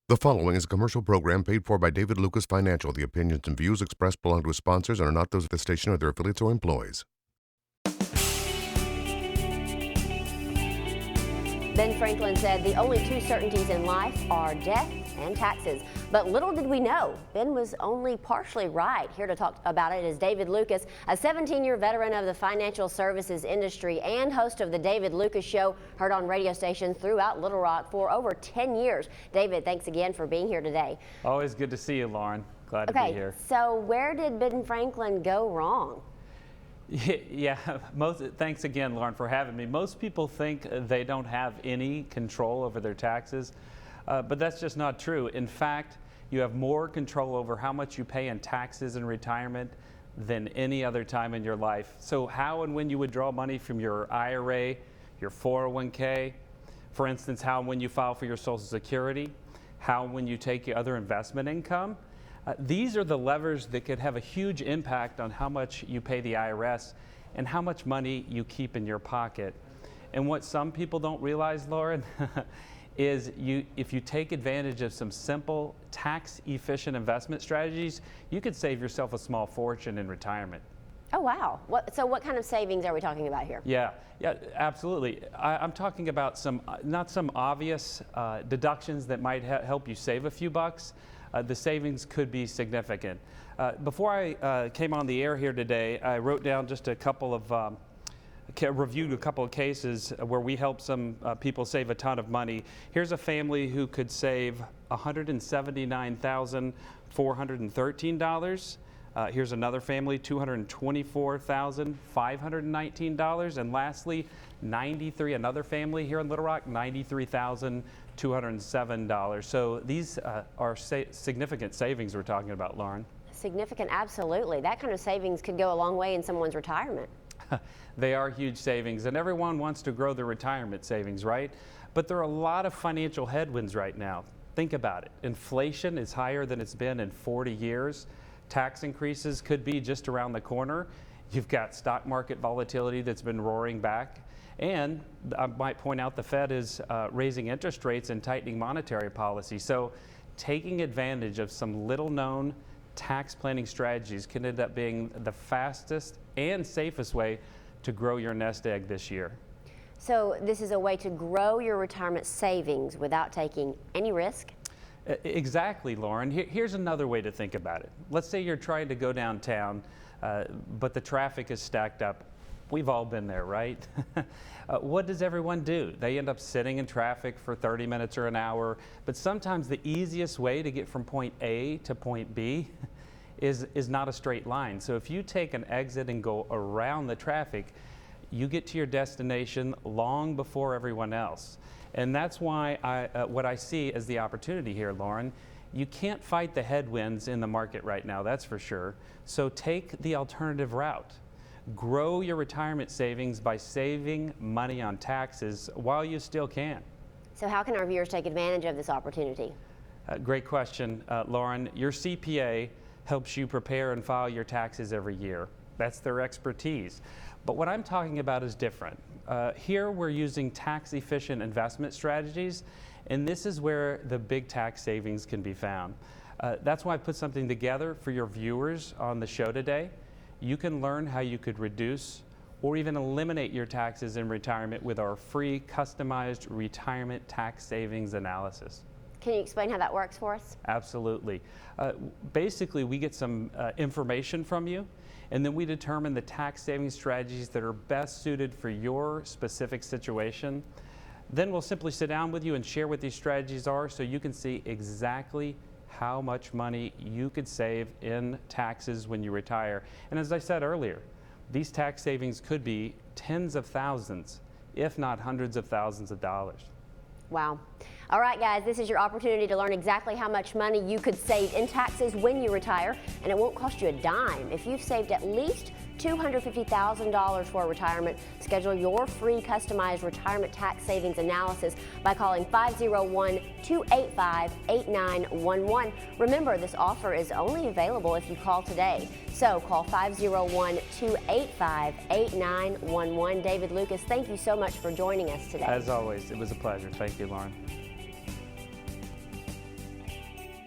The following is a commercial program paid for by David Lukas Financial. The opinions and views expressed belong to its sponsors and are not those of the station or their affiliates or employees. Ben Franklin said the only two certainties in life are death and taxes. But little did we know, Ben was only partially right. Here to talk about it is David Lukas, a 17-year veteran of the financial services industry and host of the David Lukas Show, heard on radio stations throughout Little Rock for over 10 years. David, thanks again for being here today. Always good to see you, Lauren. Glad to be here. So where did Ben Franklin go wrong? Yeah, thanks again, Lauren, for having me. Most people think they don't have any control over their taxes, but that's just not true. In fact, you have more control over how much you pay in taxes in retirement than any other time in your life. So how and when you withdraw money from your IRA, your 401k, for instance, how and when you file for your Social Security, how and when you take your other investment income, these are the levers that could have a huge impact on how much you pay the IRS and how much money you keep in your pocket. And what some people don't realize, Lauren, is if you take advantage of some simple tax-efficient investment strategies, you could save yourself a small fortune in retirement. Oh, wow. So what kind of savings are we talking about here? Yeah, absolutely. I'm talking about not some obvious deductions that might help you save a few bucks. The savings could be significant. Before I came on the air here today, I wrote down just a couple of, reviewed a couple of cases where we helped some people save a ton of money. Here's a family who could save $179,413. Here's another family, $224,519. And lastly, another family here in Little Rock, $93,207. So these are significant savings we're talking about, Lauren. Significant, absolutely. That kind of savings could go a long way in someone's retirement. They are huge savings, and everyone wants to grow their retirement savings, right? But there are a lot of financial headwinds right now. Think about it. Inflation is higher than it's been in 40 years. Tax increases could be just around the corner. You've got stock market volatility that's been roaring back. And I might point out the Fed is raising interest rates and tightening monetary policy. So taking advantage of some little known tax planning strategies can end up being the fastest and safest way to grow your nest egg this year. So this is a way to grow your retirement savings without taking any risk? Exactly, Lauren. Here's another way to think about it. Let's say you're trying to go downtown, but the traffic is stacked up. We've all been there, right? What does everyone do? They end up sitting in traffic for 30 minutes or an hour, but sometimes the easiest way to get from point A to point B is not a straight line. So if you take an exit and go around the traffic, you get to your destination long before everyone else. And that's why what I see as the opportunity here, Lauren. You can't fight the headwinds in the market right now, that's for sure. So take the alternative route. Grow your retirement savings by saving money on taxes while you still can. So how can our viewers take advantage of this opportunity? Great question, Lauren. Your CPA helps you prepare and file your taxes every year. That's their expertise. But what I'm talking about is different. Here we're using tax-efficient investment strategies, and this is where the big tax savings can be found. That's why I put something together for your viewers on the show today. You can learn how you could reduce or even eliminate your taxes in retirement with our free customized retirement tax savings analysis. Can you explain how that works for us? Absolutely. Basically, we get some information from you, and then we determine the tax saving strategies that are best suited for your specific situation. Then we'll simply sit down with you and share what these strategies are so you can see exactly how much money you could save in taxes when you retire. And as I said earlier, these tax savings could be tens of thousands, if not hundreds of thousands of dollars. Wow. All right, guys, this is your opportunity to learn exactly how much money you could save in taxes when you retire, and it won't cost you a dime. If you've saved at least $250,000 for retirement, schedule your free customized retirement tax savings analysis by calling 501-285-8911. Remember, this offer is only available if you call today. So call 501-285-8911. David Lukas, thank you so much for joining us today. As always, it was a pleasure. Thank you, Lauren.